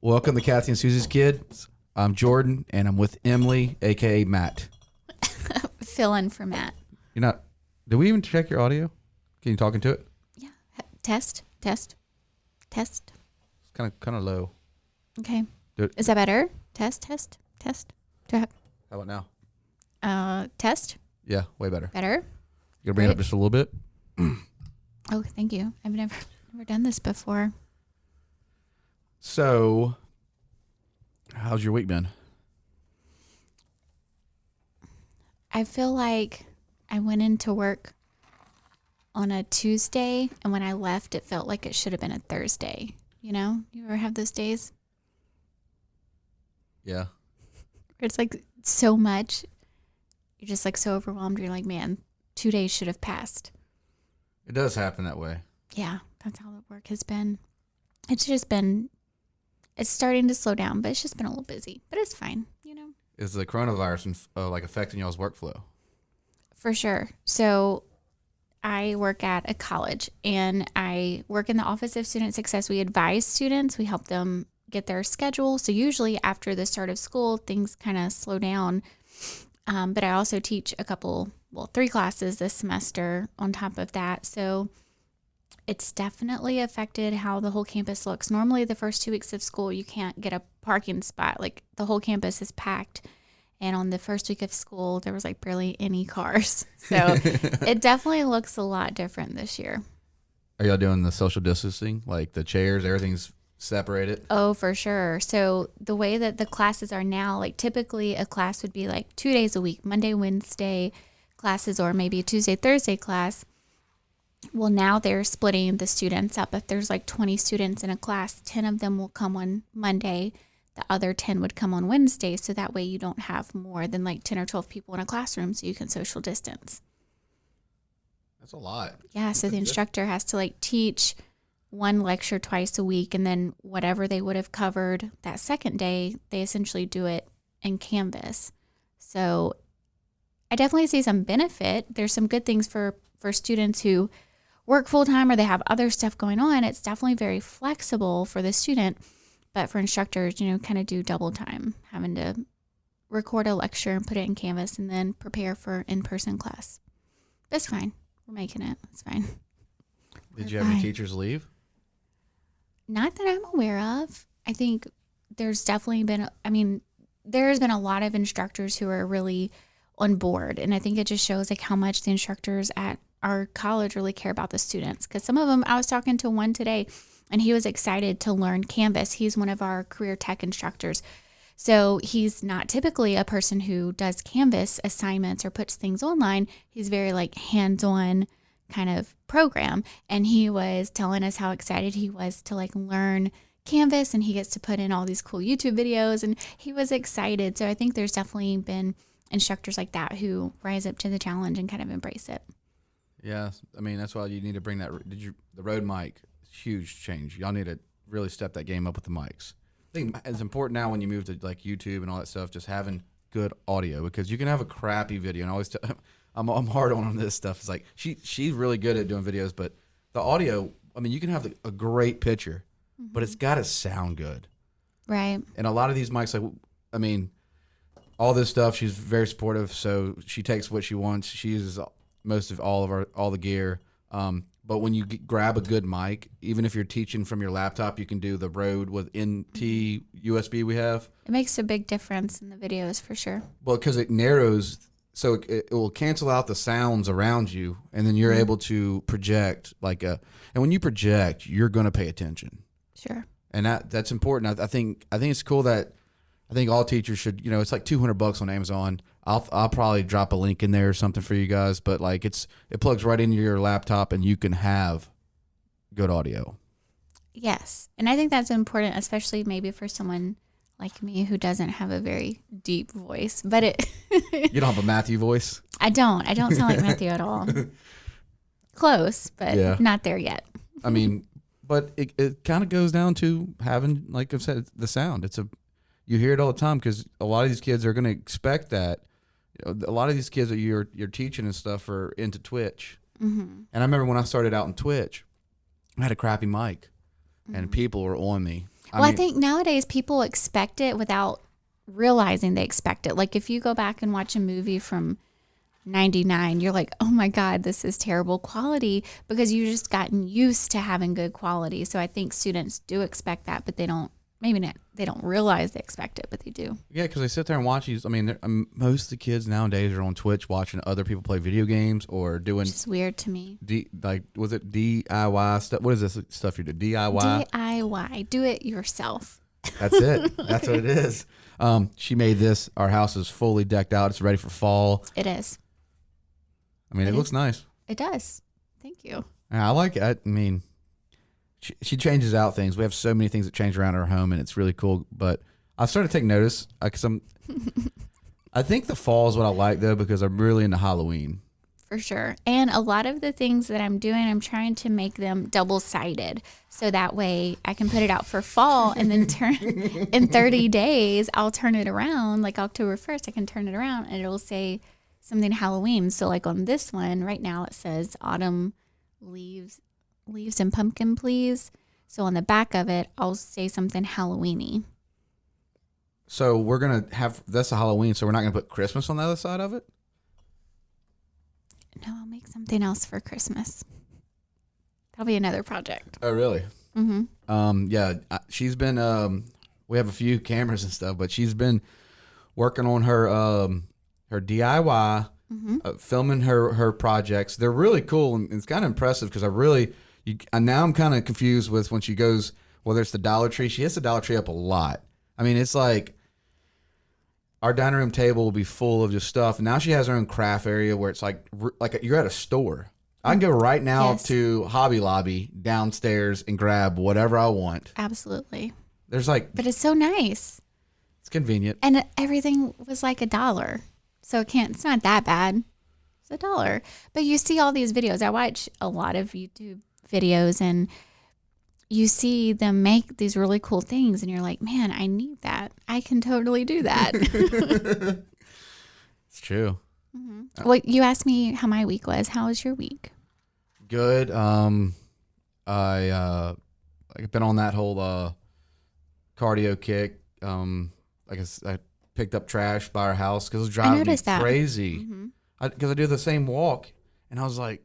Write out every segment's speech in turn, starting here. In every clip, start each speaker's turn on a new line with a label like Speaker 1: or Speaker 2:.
Speaker 1: Welcome to Kathy and Susie's Kids. I'm Jordan, and I'm with Emily, a.k.a. Matt.
Speaker 2: Fill in for Matt.
Speaker 1: You're not... Did we even check your audio? Can you talk into it?
Speaker 2: Yeah. Test.
Speaker 1: It's kind of low.
Speaker 2: Okay. Is that better? Test.
Speaker 1: How about now?
Speaker 2: Test.
Speaker 1: Yeah, way better.
Speaker 2: Better.
Speaker 1: You gotta bring it up just a little bit.
Speaker 2: Oh, thank you. I've never done this before.
Speaker 1: So, how's your week been?
Speaker 2: I feel like I went into work on a Tuesday, and when I left, it felt like it should have been a Thursday. You know? You ever have those days?
Speaker 1: Yeah.
Speaker 2: It's like so much. You're just like so overwhelmed. You're like, man, 2 days should have passed.
Speaker 1: It does happen that way.
Speaker 2: Yeah, that's how the work has been. It's starting to slow down, but it's just been a little busy. But it's fine, you know?
Speaker 1: Is the coronavirus affecting y'all's workflow?
Speaker 2: For sure. So I work at a college, and I work in the Office of Student Success. We advise students. We help them get their schedule. So usually after the start of school, things kind of slow down. But I also teach 3 classes this semester on top of that. So it's definitely affected how the whole campus looks. Normally the first 2 weeks of school, you can't get a parking spot. Like the whole campus is packed. And on the first week of school, there was like barely any cars. So it definitely looks a lot different this year.
Speaker 1: Are y'all doing the social distancing? Like the chairs, everything's separated?
Speaker 2: Oh, for sure. So the way that the classes are now, like typically a class would be like 2 days a week, Monday, Wednesday classes, or maybe a Tuesday, Thursday class. Well, now they're splitting the students up. If there's like 20 students in a class, 10 of them will come on Monday. The other 10 would come on Wednesday. So that way you don't have more than like 10 or 12 people in a classroom, so you can social distance.
Speaker 1: That's a lot.
Speaker 2: Yeah. So the instructor has to like teach one lecture twice a week, and then whatever they would have covered that second day, they essentially do it in Canvas. So I definitely see some benefit. There's some good things for students who work full-time or they have other stuff going on. It's definitely very flexible for the student, but for instructors, kind of do double time, having to record a lecture and put it in Canvas and then prepare for in-person class. That's fine. We're making it. It's fine.
Speaker 1: Did you have any teachers leave?
Speaker 2: Not that I'm aware of. I think there's definitely there's been a lot of instructors who are really on board. And I think it just shows like how much the instructors at our college really care about the students. Because some of them, I was talking to one today, and he was excited to learn Canvas. He's one of our career tech instructors. So he's not typically a person who does Canvas assignments or puts things online. He's very like hands-on kind of program, and he was telling us how excited he was to like learn Canvas, and he gets to put in all these cool YouTube videos, and he was excited. So I think there's definitely been instructors like that who rise up to the challenge and kind of embrace it.
Speaker 1: Yeah, I mean that's why you need to bring that. The Rode mic? Huge change. Y'all need to really step that game up with the mics. I think it's important now when you move to like YouTube and all that stuff, just having good audio, because you can have a crappy video. And I always I'm hard on this stuff. It's like she's really good at doing videos, but the audio, I mean, you can have a great picture, but it's got to sound good.
Speaker 2: Right.
Speaker 1: And a lot of these mics, like, I mean, all this stuff, she's very supportive, so she takes what she wants. She uses most of all the gear. But when you grab a good mic, even if you're teaching from your laptop, you can do the Rode with NT USB we have.
Speaker 2: It makes a big difference in the videos for sure.
Speaker 1: Well, because it narrows, so it will cancel out the sounds around you, and then you're able to project and when you project, you're going to pay attention.
Speaker 2: Sure.
Speaker 1: And that's important. I think it's cool that I think all teachers should, it's like $200 on Amazon. I'll probably drop a link in there or something for you guys, but like it plugs right into your laptop and you can have good audio.
Speaker 2: Yes. And I think that's important, especially maybe for someone like me who doesn't have a very deep voice, but
Speaker 1: You don't have a Matthew voice?
Speaker 2: I don't sound like Matthew at all. Close, but not there yet.
Speaker 1: I mean, but it kind of goes down to having, like I've said, the sound. You hear it all the time, because a lot of these kids are going to expect that. A lot of these kids that you're teaching and stuff are into Twitch. Mm-hmm. And I remember when I started out in Twitch, I had a crappy mic, and people were on me.
Speaker 2: I think nowadays people expect it without realizing they expect it. Like if you go back and watch a movie from 99, you're like, oh my God, this is terrible quality because you just gotten used to having good quality. So I think students do expect that, but they don't, maybe not, they don't realize they expect it, but they do.
Speaker 1: Yeah, because they sit there and watch these. I mean, most of the kids nowadays are on Twitch watching other people play video games or doing.
Speaker 2: It's weird to me.
Speaker 1: Was it DIY stuff? What is this stuff you do? DIY?
Speaker 2: DIY. Do it yourself.
Speaker 1: That's it. That's what it is. She made this. Our house is fully decked out. It's ready for fall.
Speaker 2: It is.
Speaker 1: I mean, it looks nice.
Speaker 2: It does. Thank you.
Speaker 1: Yeah, I like it. I mean, she changes out things. We have so many things that change around our home, and it's really cool. But I started to take notice because I think the fall is what I like, though, because I'm really into Halloween.
Speaker 2: For sure. And a lot of the things that I'm doing, I'm trying to make them double-sided. So that way I can put it out for fall and then in 30 days, I'll turn it around. Like October 1st, I can turn it around and it'll say something Halloween. So like on this one right now, it says autumn leaves and pumpkin, please. So on the back of it, I'll say something Halloween-y.
Speaker 1: So we're going to have, that's a Halloween, so we're not going to put Christmas on the other side of it?
Speaker 2: No, I'll make something else for Christmas. That'll be another project.
Speaker 1: Oh, really?
Speaker 2: Mm-hmm.
Speaker 1: Yeah, she's been, we have a few cameras and stuff, but she's been working on her DIY, filming her projects. They're really cool, and it's kind of impressive because now I'm kind of confused with when she goes, whether it's the Dollar Tree. She hits the Dollar Tree up a lot. I mean, it's like our dining room table will be full of just stuff. And now she has her own craft area where it's like you're at a store. I can go right now to Hobby Lobby downstairs and grab whatever I want.
Speaker 2: Absolutely. But it's so nice.
Speaker 1: It's convenient.
Speaker 2: And everything was like $1. So it's not that bad. It's $1. But you see all these videos. I watch a lot of YouTube videos and you see them make these really cool things and you're like, man, I need that. I can totally do that.
Speaker 1: It's true.
Speaker 2: Mm-hmm. Well, you asked me how my week was. How was your week?
Speaker 1: Good. I've been on that whole cardio kick. I picked up trash by our house because it was driving me crazy. Because I do the same walk, and I was like,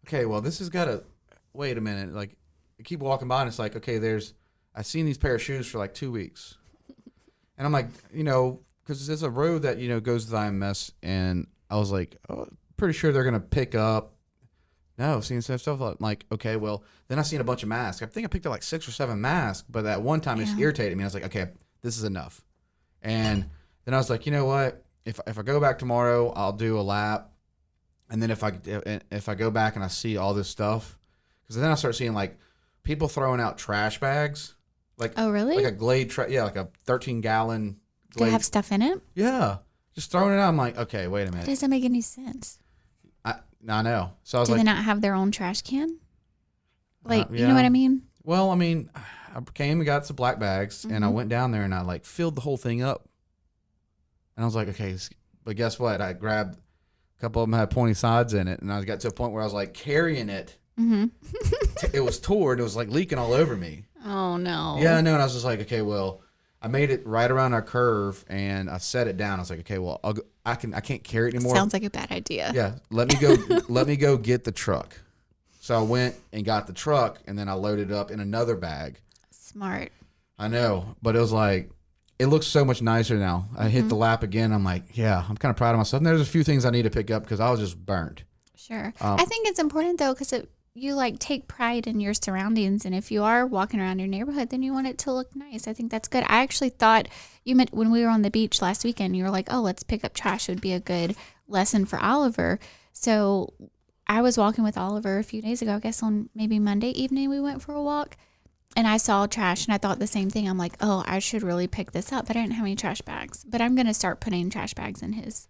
Speaker 1: okay, well, this has got to wait a minute. Like, I keep walking by, and it's like, okay, I've seen these pair of shoes for like 2 weeks, and I'm like, because there's a road that goes to the IMS, and I was like, oh, pretty sure they're gonna pick up. No, seeing stuff like, okay, well, then I seen a bunch of masks. I think I picked up like 6 or 7 masks, but that one time it just irritated me. I was like, okay, this is enough. And then I was like, you know what? If I go back tomorrow, I'll do a lap. And then if I go back and I see all this stuff, because then I start seeing like people throwing out trash bags. Like,
Speaker 2: oh, really?
Speaker 1: Like a Glade, like a 13-gallon Glade.
Speaker 2: Do it have stuff in it?
Speaker 1: Yeah. Just throwing it out. I'm like, okay, wait a minute.
Speaker 2: That doesn't make any sense.
Speaker 1: I know. So I was
Speaker 2: Do
Speaker 1: like,
Speaker 2: they not have their own trash can? Like,
Speaker 1: yeah.
Speaker 2: You know what I mean?
Speaker 1: Well, I mean, I came and got some black bags, and I went down there and I like filled the whole thing up. And I was like, okay, but guess what? I grabbed a couple of them had pointy sides in it, and I got to a point where I was like carrying it. It was torn. It was like leaking all over me.
Speaker 2: Oh no.
Speaker 1: Yeah, I know. And I was just like, okay, well, I made it right around our curve, and I set it down. I was like, okay, well, I can't carry it anymore.
Speaker 2: Sounds like a bad idea.
Speaker 1: Yeah, let me go. Let me go get the truck. So I went and got the truck, and then I loaded it up in another bag.
Speaker 2: Smart.
Speaker 1: I know, but it was like, it looks so much nicer now. I hit the lap again. I'm like, yeah, I'm kind of proud of myself. And there's a few things I need to pick up because I was just burnt.
Speaker 2: Sure. I think it's important though because you like take pride in your surroundings, and if you are walking around your neighborhood, then you want it to look nice. I think that's good. I actually thought you meant when we were on the beach last weekend, you were like, oh, let's pick up trash. It would be a good lesson for Oliver. So I was walking with Oliver a few days ago, I guess on maybe Monday evening we went for a walk, and I saw trash and I thought the same thing. I'm like, oh, I should really pick this up, but I didn't have any trash bags. But I'm going to start putting trash bags in his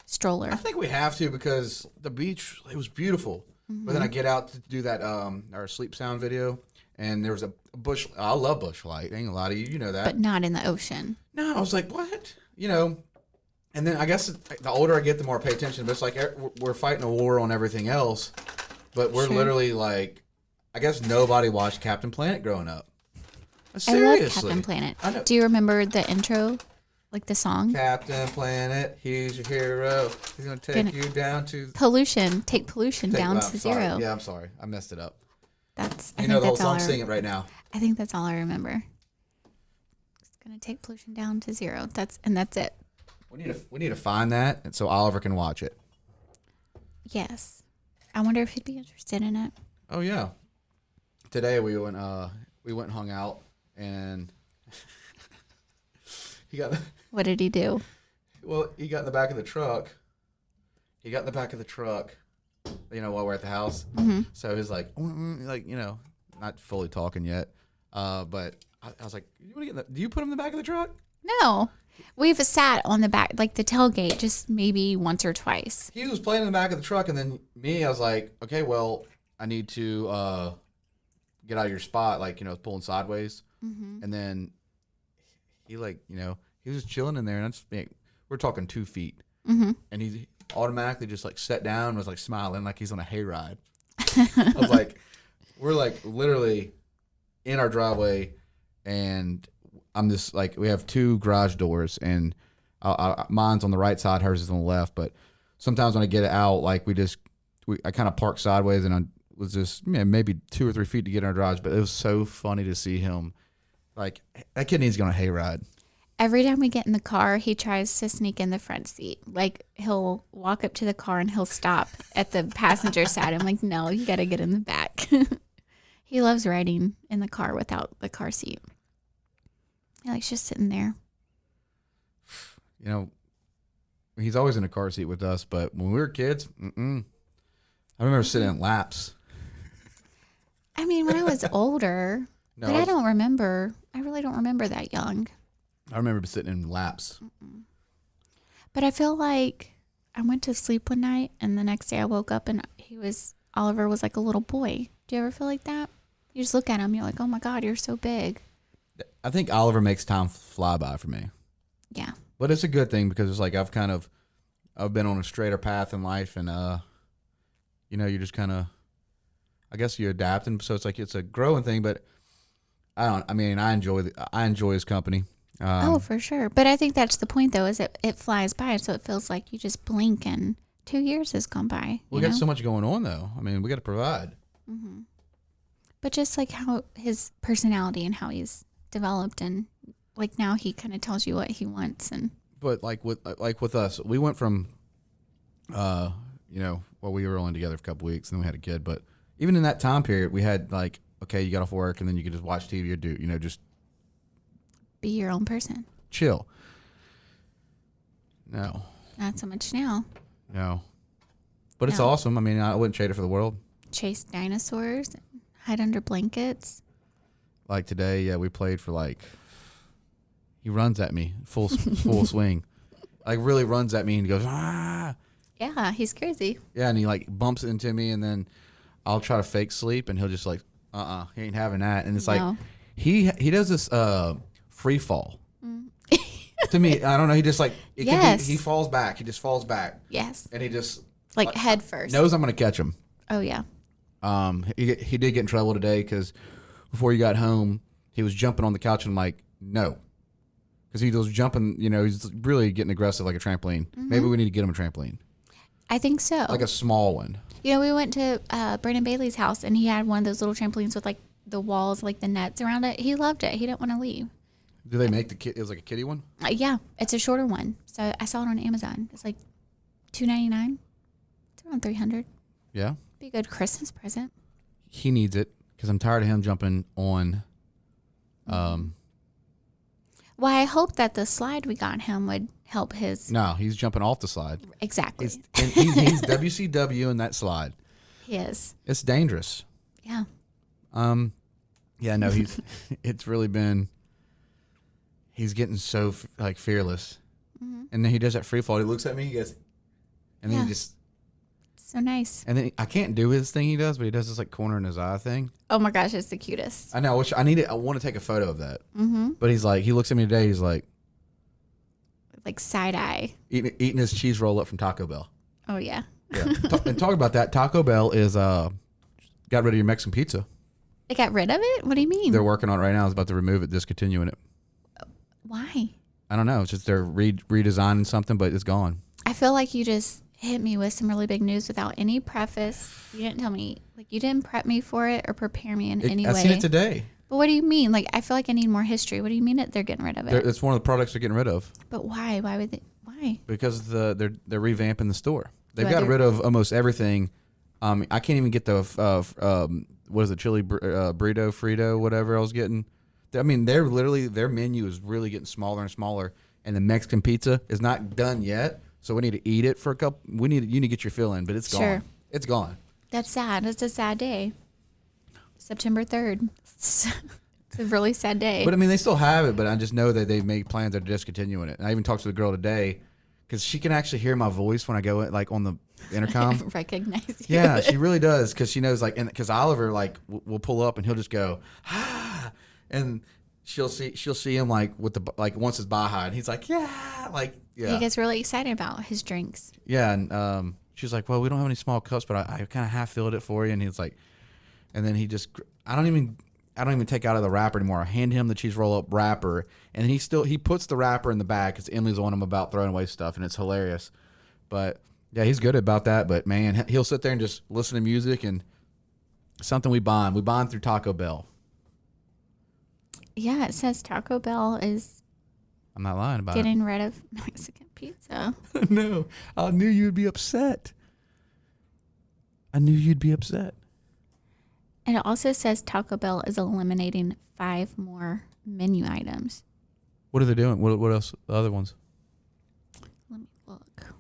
Speaker 2: stroller.
Speaker 1: I think we have to because the beach, it was beautiful. But then I get out to do that our sleep sound video, and there was a bush. I love bush lighting. A lot of you know that.
Speaker 2: But not in the ocean.
Speaker 1: No, I was like, what? And then I guess the older I get, the more I pay attention. But it's like we're fighting a war on everything else. But we're literally like, I guess nobody watched Captain Planet growing up.
Speaker 2: I love
Speaker 1: Seriously.
Speaker 2: Captain Planet.
Speaker 1: I know.
Speaker 2: Do you remember the intro, like the song?
Speaker 1: Captain Planet, he's your hero. He's gonna take you down to
Speaker 2: Pollution. Take pollution down to
Speaker 1: sorry.
Speaker 2: zero.
Speaker 1: Yeah, I'm sorry. I messed it up.
Speaker 2: That's.
Speaker 1: You know the whole song. Sing it right now.
Speaker 2: I think that's all I remember. It's gonna take pollution down to zero. That's it.
Speaker 1: We need to find that, and so Oliver can watch it.
Speaker 2: Yes. I wonder if he'd be interested in it.
Speaker 1: Oh yeah. Today we went and hung out, and he got.
Speaker 2: What did he do?
Speaker 1: Well, he got in the back of the truck. You know, while we're at the house.
Speaker 2: Mm-hmm.
Speaker 1: So he's like, you know, not fully talking yet. But I was like, do you put him in the back of the truck?
Speaker 2: No. We've sat on the back, like the tailgate, just maybe once or twice.
Speaker 1: He was playing in the back of the truck, and then I was like, okay, well, I need to get out of your spot, like, you know, pulling sideways.
Speaker 2: Mm-hmm.
Speaker 1: And then he, like, you know, he was just chilling in there, and we're talking 2 feet.
Speaker 2: Mm-hmm.
Speaker 1: And he automatically just, like, sat down and was, like, smiling like he's on a hayride. I was like, we're, like, literally in our driveway, and I'm just, like, we have 2 garage doors, and mine's on the right side, hers is on the left. But sometimes when I get it out, like, I kind of park sideways, and I was just maybe 2 or 3 feet to get in our garage. But it was so funny to see him. Like, that kid needs to go on a hayride.
Speaker 2: Every time we get in the car, he tries to sneak in the front seat. Like, he'll walk up to the car and he'll stop at the passenger side. I'm like, no, you got to get in the back. He loves riding in the car without the car seat. He likes just sitting there.
Speaker 1: You know, he's always in a car seat with us, but when we were kids, I remember sitting in laps.
Speaker 2: I mean, when I was older,
Speaker 1: No,
Speaker 2: but I really don't remember that young.
Speaker 1: I remember sitting in laps.
Speaker 2: But I feel like I went to sleep one night, and the next day I woke up and Oliver was like a little boy. Do you ever feel like that? You just look at him, you're like, oh my God, you're so big.
Speaker 1: I think Oliver makes time fly by for me.
Speaker 2: Yeah.
Speaker 1: But it's a good thing because it's like I've been on a straighter path in life, and you know, you just kind of, I guess you're adapting. So it's like it's a growing thing. But I enjoy his company.
Speaker 2: Oh, for sure. But I think that's the point, though, is it flies by, so it feels like you just blink and 2 years has gone by.
Speaker 1: We got so much going on, though. I mean, we got to provide.
Speaker 2: Mm-hmm. But just like how his personality and how he's developed, and like now he kind of tells you what he wants.
Speaker 1: But like with us, we went from, you know, well, we were only together for a couple weeks, and then we had a kid. But even in that time period, we had like, okay, you got off work, and then you could just watch TV or do, you know, just
Speaker 2: be your own person.
Speaker 1: chill. No.
Speaker 2: Not so much now.
Speaker 1: No. But it's
Speaker 2: No.
Speaker 1: awesome. I mean, I wouldn't trade it for the world.
Speaker 2: Chase dinosaurs, hide under blankets.
Speaker 1: Like today, yeah, we played for like, he runs at me full swing. Like really runs at me and goes, ah.
Speaker 2: Yeah, he's crazy.
Speaker 1: Yeah, and he like bumps into me, and then I'll try to fake sleep, and he'll just like, he ain't having that. And it's
Speaker 2: No.
Speaker 1: like, he does this free fall. To me, I don't know. He just like, he falls back. He just falls back.
Speaker 2: Yes.
Speaker 1: And he just
Speaker 2: Like head first.
Speaker 1: knows I'm going to catch him.
Speaker 2: Oh, yeah.
Speaker 1: He did get in trouble today because before he got home, he was jumping on the couch, and I'm like, no. Because he was jumping, you know, he's really getting aggressive like a trampoline.
Speaker 2: Mm-hmm.
Speaker 1: Maybe we need to get him a trampoline.
Speaker 2: I think so.
Speaker 1: Like a small one.
Speaker 2: You know, we went to Brandon Bailey's house, and he had one of those little trampolines with like the walls, like the nets around it. He loved it. He didn't want to leave.
Speaker 1: Do they make it was like a kiddie one?
Speaker 2: Yeah, it's a shorter one. So I saw it on Amazon. It's like $2.99. It's around $300.
Speaker 1: Yeah.
Speaker 2: Be a good Christmas present.
Speaker 1: He needs it because I'm tired of him jumping on.
Speaker 2: Well, I hope that the slide we got him would help his.
Speaker 1: No, he's jumping off the slide.
Speaker 2: Exactly.
Speaker 1: He's WCW in that slide.
Speaker 2: He is.
Speaker 1: It's dangerous.
Speaker 2: Yeah.
Speaker 1: Yeah, no, it's really been, he's getting so like fearless.
Speaker 2: Mm-hmm.
Speaker 1: And then he does that free fall. He looks at me, he goes, and then
Speaker 2: Yeah.
Speaker 1: he just,
Speaker 2: So nice.
Speaker 1: and then I can't do his thing he does, but he does this like corner in his eye thing.
Speaker 2: Oh my gosh, it's the cutest.
Speaker 1: I know, I need it. I want to take a photo of that.
Speaker 2: Mm-hmm.
Speaker 1: But he's like, he looks at me today, he's like,
Speaker 2: Like side eye.
Speaker 1: eating his cheese roll up from Taco Bell.
Speaker 2: Oh yeah.
Speaker 1: Yeah. And talk about that. Taco Bell is got rid of your Mexican pizza.
Speaker 2: They got rid of it? What do you mean?
Speaker 1: They're working on it right now. It's about to remove it, discontinuing it.
Speaker 2: Why?
Speaker 1: I don't know. It's just they're redesigning something, but it's gone.
Speaker 2: I feel like you just hit me with some really big news without any preface. You didn't tell me, like, you didn't prep me for it or prepare me in any way.
Speaker 1: I seen it today.
Speaker 2: But what do you mean? Like, I feel like I need more history. What do you mean that they're getting rid of it?
Speaker 1: It's one of the products they're getting rid of.
Speaker 2: But why? Why would they? Why?
Speaker 1: Because they're revamping the store. They've
Speaker 2: Well,
Speaker 1: got rid of almost everything. I can't even get the what is it, chili burrito, Frito, whatever I was getting. I mean, they're literally, their menu is really getting smaller and smaller, and the Mexican pizza is not done yet. So we need to eat it for a couple. You need to get your fill in, but it's
Speaker 2: Sure.
Speaker 1: gone. It's gone.
Speaker 2: That's sad. It's a sad day. September 3rd. It's a really sad day.
Speaker 1: But I mean, they still have it, but I just know that they've made plans of discontinuing it. And I even talked to the girl today because she can actually hear my voice when I go like on the intercom.
Speaker 2: Recognize you.
Speaker 1: Yeah, she really does because she knows like, and because Oliver like will pull up and he'll just go, ah, and she'll see him like with the like once it's Baja and he's like, yeah, like yeah.
Speaker 2: He gets really excited about his drinks.
Speaker 1: Yeah, and she's like, well, we don't have any small cups, but I kind of half filled it for you, and he's like, and then he just I don't even take out of the wrapper anymore. I hand him the cheese roll up wrapper, and he puts the wrapper in the bag because Emily's on him about throwing away stuff, and it's hilarious. But yeah, he's good about that. But man, he'll sit there and just listen to music and something we bond. We bond through Taco Bell.
Speaker 2: Yeah, it says Taco Bell is
Speaker 1: I'm not lying about
Speaker 2: getting rid of Mexican pizza.
Speaker 1: it. No, I knew you'd be upset. And
Speaker 2: it also says Taco Bell is eliminating 5 more menu items.
Speaker 1: What are they doing? What else? The other ones?
Speaker 2: Let me look.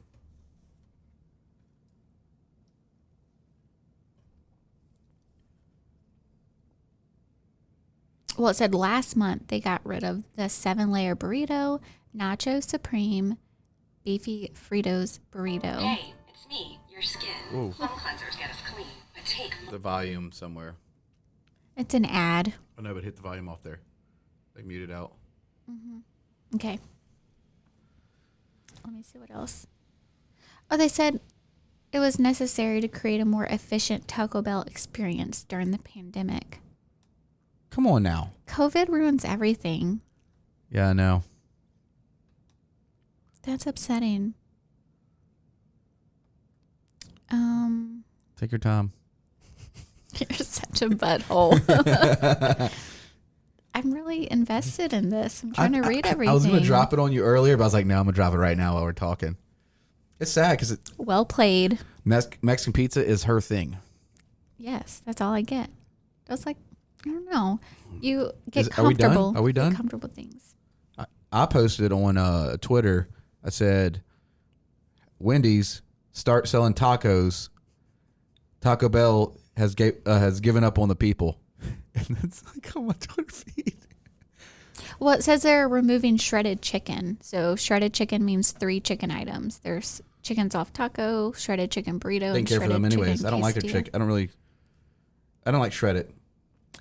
Speaker 2: Well, it said last month they got rid of the 7-layer burrito, Nacho Supreme, Beefy Fritos burrito.
Speaker 3: Hey, it's me, your skin.
Speaker 1: Ooh.
Speaker 3: Foam cleansers get us clean, but take
Speaker 1: The volume somewhere.
Speaker 2: It's an ad.
Speaker 1: I know, but hit the volume off there. They muted out.
Speaker 2: Okay. Let me see what else. Oh, they said it was necessary to create a more efficient Taco Bell experience during the pandemic.
Speaker 1: Come on now.
Speaker 2: COVID ruins everything.
Speaker 1: Yeah, I know.
Speaker 2: That's upsetting.
Speaker 1: Take your time.
Speaker 2: You're such a butthole. I'm really invested in this. I'm trying to read everything.
Speaker 1: I was going to drop it on you earlier, but I was like, no, I'm going to drop it right now while we're talking. It's sad because
Speaker 2: Well played.
Speaker 1: Mexican pizza is her thing.
Speaker 2: Yes, that's all I get. I was like, I don't know. You get
Speaker 1: Are we done?
Speaker 2: comfortable.
Speaker 1: Are we done?
Speaker 2: Get comfortable things.
Speaker 1: I posted on Twitter. I said, Wendy's start selling tacos. Taco Bell has given up on the people. And it's like on my Twitter feed.
Speaker 2: Well, it says they're removing shredded chicken. So shredded chicken means 3 chicken items. There's chicken soft taco, shredded chicken burrito,
Speaker 1: Didn't
Speaker 2: and
Speaker 1: care for
Speaker 2: shredded
Speaker 1: them anyways.
Speaker 2: chicken
Speaker 1: I don't like their
Speaker 2: quesadilla.
Speaker 1: chicken. I don't like shredded.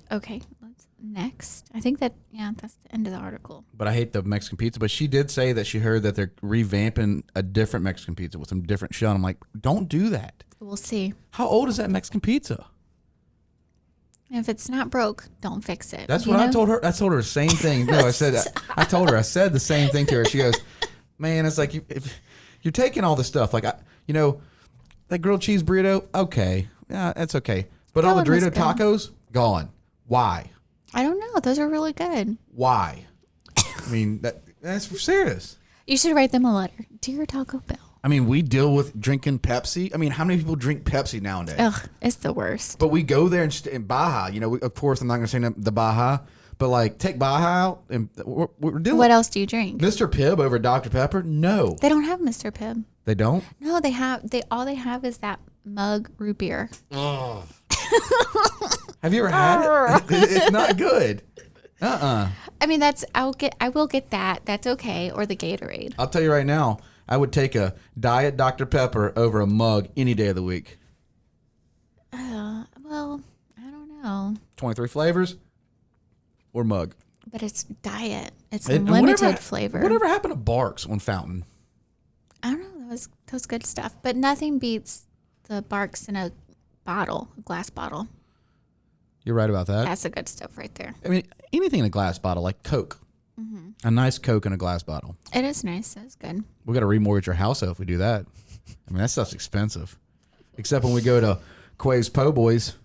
Speaker 2: Okay, let's next. I think that's the end of the article.
Speaker 1: But I hate the Mexican pizza. But she did say that she heard that they're revamping a different Mexican pizza with some different shell. And I'm like, don't do that.
Speaker 2: We'll see.
Speaker 1: How old is that Mexican pizza?
Speaker 2: If it's not broke, don't fix it.
Speaker 1: That's
Speaker 2: you
Speaker 1: what I
Speaker 2: know?
Speaker 1: told her. I told her the same thing. No, I said the same thing to her. She goes, man, it's like if you're taking all this stuff, like that grilled cheese burrito. Okay, yeah, that's okay. But all the
Speaker 2: That one was
Speaker 1: Dorito tacos gone. Why?
Speaker 2: I don't know. Those are really good.
Speaker 1: Why? I mean, that's serious.
Speaker 2: You should write them a letter. Dear Taco Bell.
Speaker 1: I mean, we deal with drinking Pepsi. I mean, how many people drink Pepsi nowadays?
Speaker 2: Ugh, it's the worst.
Speaker 1: But we go there in Baja. Of course, I'm not going to say the Baja, but like take Baja out and we're dealing.
Speaker 2: What else do you drink?
Speaker 1: Mr. Pibb over Dr. Pepper? No,
Speaker 2: They don't have Mr. Pibb.
Speaker 1: they don't.
Speaker 2: No, all they have is that mug root beer.
Speaker 1: Have you ever had it? It's not good.
Speaker 2: I mean, I will get that. That's okay. Or the Gatorade.
Speaker 1: I'll tell you right now, I would take a Diet Dr. Pepper over a mug any day of the week.
Speaker 2: Well, I don't know.
Speaker 1: 23 flavors or mug.
Speaker 2: But it's diet. It's
Speaker 1: And
Speaker 2: limited flavor.
Speaker 1: Whatever happened to Barks on Fountain?
Speaker 2: I don't know. That was good stuff. But nothing beats the Barks in a glass bottle.
Speaker 1: You're right about that.
Speaker 2: That's the good stuff right there.
Speaker 1: I mean, anything in a glass bottle, like Coke. A nice Coke in a glass bottle.
Speaker 2: It is nice. That's good.
Speaker 1: We got to remortgage our house though if we do that. I mean, that stuff's expensive. Except when we go to Quave's Po' Boys.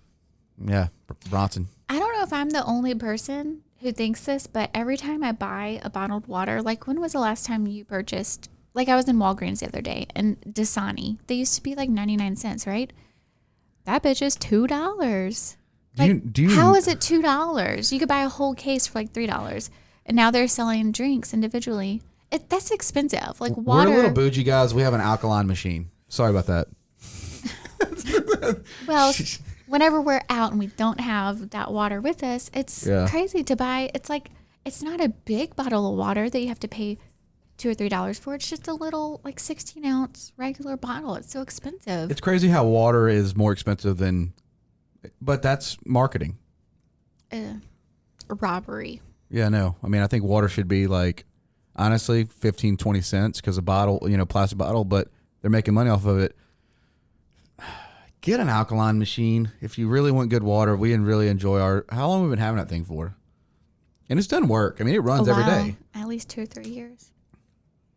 Speaker 1: Yeah, Bronson.
Speaker 2: I don't know if I'm the only person who thinks this, but every time I buy a bottled water, like when was the last time you purchased, like I was in Walgreens the other day and Dasani, they used to be like 99 cents, right? That bitch is $2. How is it $2? You could buy a whole case for like $3. And now they're selling drinks individually. That's expensive. Like water.
Speaker 1: We're little bougie guys. We have an alkaline machine. Sorry about that.
Speaker 2: Well, whenever we're out and we don't have that water with us, it's crazy to buy. It's like, it's not a big bottle of water that you have to pay $2 or $3 for. It's just a little like 16-ounce regular bottle. It's so expensive.
Speaker 1: It's crazy how water is more expensive than, but that's marketing.
Speaker 2: Robbery.
Speaker 1: Yeah, no. I mean, I think water should be like, honestly, 15, 20 cents because a bottle, plastic bottle, but they're making money off of it. Get an alkaline machine. If you really want good water, we really enjoy how long have we been having that thing for? And it's done work. I mean, it runs every day.
Speaker 2: At least 2 or 3 years.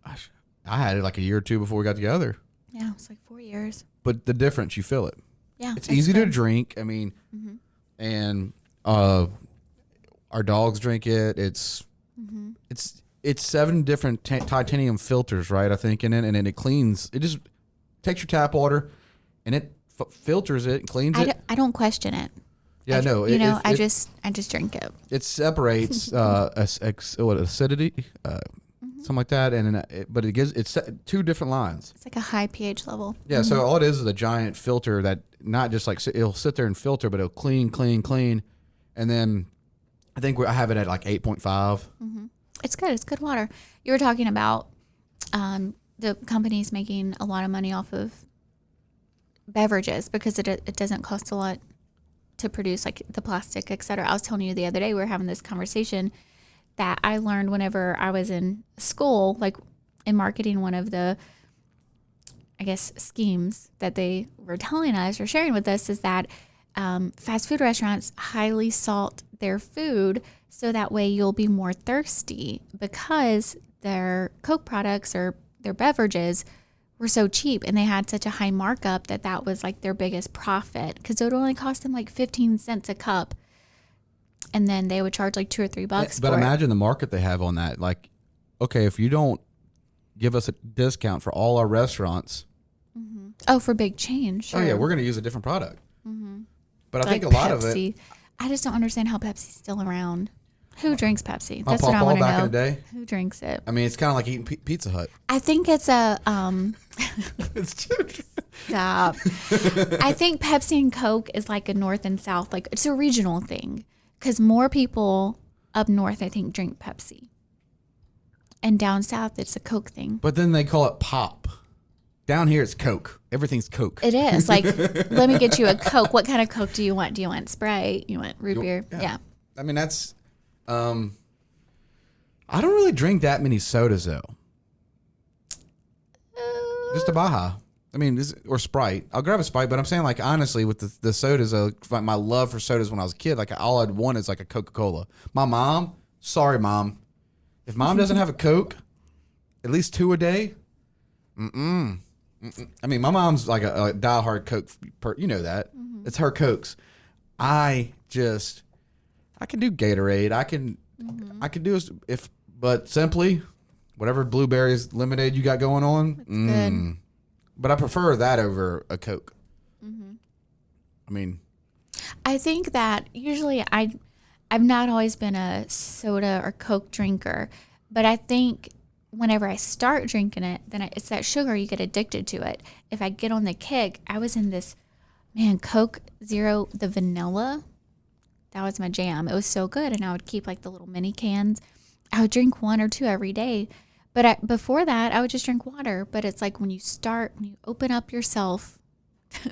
Speaker 1: I had it like a year or two before we got together.
Speaker 2: Yeah, it's like 4 years.
Speaker 1: But the difference, you feel it.
Speaker 2: Yeah.
Speaker 1: It's easy to drink. I mean, and our dogs drink it. It's 7 different titanium filters, right? I think in it, and then it cleans. It just takes your tap water, and it filters it and cleans it.
Speaker 2: I don't question it.
Speaker 1: Yeah, no.
Speaker 2: I just drink it.
Speaker 1: It separates acidity, something like that, and but it's 2 different lines.
Speaker 2: It's like a high pH level.
Speaker 1: Yeah, so all it is a giant filter that not just like it'll sit there and filter, but it'll clean, and then I think I have it at like 8.5.
Speaker 2: It's good. It's good water. You were talking about the companies making a lot of money off of beverages because it doesn't cost a lot to produce, like the plastic, et cetera. I was telling you the other day, we were having this conversation that I learned whenever I was in school, like in marketing, one of the, I guess, schemes that they were telling us or sharing with us is that fast food restaurants highly salt their food so that way you'll be more thirsty because their Coke products or their beverages were so cheap and they had such a high markup that was like their biggest profit because it would only cost them like 15 cents a cup. And then they would charge like $2 or $3
Speaker 1: But
Speaker 2: for
Speaker 1: imagine the market they have on that. Like, okay, if you don't give us a discount for all our restaurants.
Speaker 2: Oh, for big change. Sure.
Speaker 1: Oh, yeah, we're going to use a different product. But I
Speaker 2: like
Speaker 1: think a lot
Speaker 2: Pepsi.
Speaker 1: of it.
Speaker 2: I just don't understand how Pepsi's still around. Who drinks Pepsi?
Speaker 1: My
Speaker 2: That's what I
Speaker 1: pawpaw
Speaker 2: want to
Speaker 1: back
Speaker 2: know.
Speaker 1: in the day.
Speaker 2: Who drinks it?
Speaker 1: I mean, it's kind of like eating Pizza Hut.
Speaker 2: I think it's a
Speaker 1: It's
Speaker 2: stop. I think Pepsi and Coke is like a north and south, like it's a regional thing because more people up north, I think, drink Pepsi, and down south it's a Coke thing.
Speaker 1: But then they call it pop. Down here it's Coke. Everything's Coke.
Speaker 2: It is like, let me get you a Coke. What kind of Coke do you want? Do you want Sprite? You want root beer? Yeah.
Speaker 1: I mean, that's. I don't really drink that many sodas though. Just a Baja. I mean, or Sprite. I'll grab a Sprite, but I'm saying like honestly, with the sodas, my love for sodas when I was a kid, like all I'd want is like a Coca-Cola. My mom, sorry mom, if mom doesn't have a Coke, at least 2 a day. I mean, my mom's like a diehard Coke. You know that. It's her Cokes. I can do Gatorade. I can do but simply whatever blueberries lemonade you got going on.
Speaker 2: Good.
Speaker 1: But I prefer that over a Coke. I mean,
Speaker 2: I think that usually I've not always been a soda or Coke drinker, but I think whenever I start drinking it, then it's that sugar, you get addicted to it. If I get on the kick, I was in this, Coke Zero, the vanilla, that was my jam. It was so good. And I would keep like the little mini cans. I would drink 1 or 2 every day. But before that, I would just drink water. But it's like when you open up yourself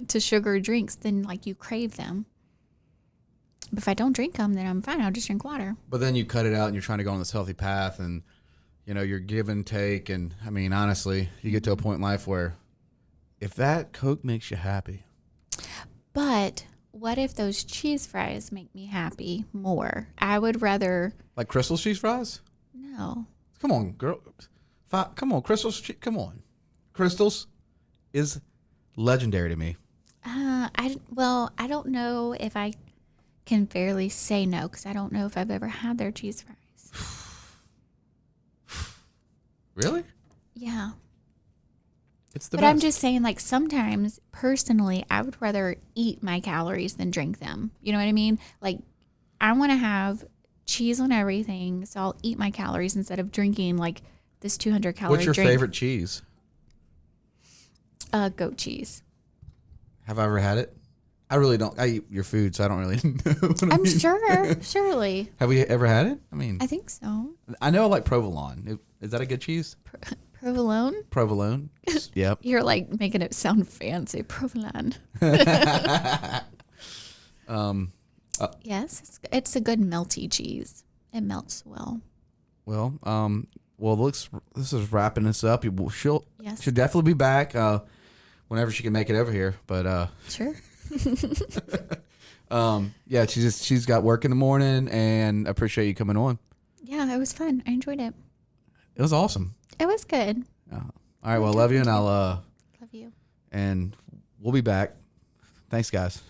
Speaker 2: to sugar drinks, then like you crave them. But if I don't drink them, then I'm fine. I'll just drink water.
Speaker 1: but then you cut it out and you're trying to go on this healthy path and, you're give and take. And I mean, honestly, you get to a point in life where if that Coke makes you happy.
Speaker 2: But what if those cheese fries make me happy more? I would rather
Speaker 1: Like Crystal's cheese fries?
Speaker 2: no.
Speaker 1: Come on, girl. Come on, Crystal's. Come on, Crystal's is legendary to me.
Speaker 2: I don't know if I can fairly say no because I don't know if I've ever had their cheese fries.
Speaker 1: Really?
Speaker 2: Yeah.
Speaker 1: It's the
Speaker 2: But
Speaker 1: best.
Speaker 2: I'm just saying, like, sometimes personally, I would rather eat my calories than drink them. You know what I mean? Like, I want to have cheese on everything, so I'll eat my calories instead of drinking like this 200 calorie
Speaker 1: What's your
Speaker 2: drink.
Speaker 1: favorite cheese?
Speaker 2: Goat cheese.
Speaker 1: Have I ever had it? I really don't. I eat your food, so I don't really know. What I
Speaker 2: I'm
Speaker 1: mean.
Speaker 2: sure, surely.
Speaker 1: Have we ever had it? I mean,
Speaker 2: I think so.
Speaker 1: I know I like provolone. Is that a good cheese?
Speaker 2: Provolone?
Speaker 1: Provolone. Yep.
Speaker 2: You're like making it sound fancy. Provolone. Yes, it's a good melty cheese. It melts well.
Speaker 1: Well, this is wrapping us up. She'll
Speaker 2: Yes.
Speaker 1: definitely be back whenever she can make it over here. But
Speaker 2: Sure.
Speaker 1: yeah, she's got work in the morning, and I appreciate you coming on.
Speaker 2: Yeah, it was fun. I enjoyed it.
Speaker 1: It was awesome.
Speaker 2: It was good.
Speaker 1: All right, well, love you, and I'll
Speaker 2: Love you.
Speaker 1: and we'll be back. Thanks, guys.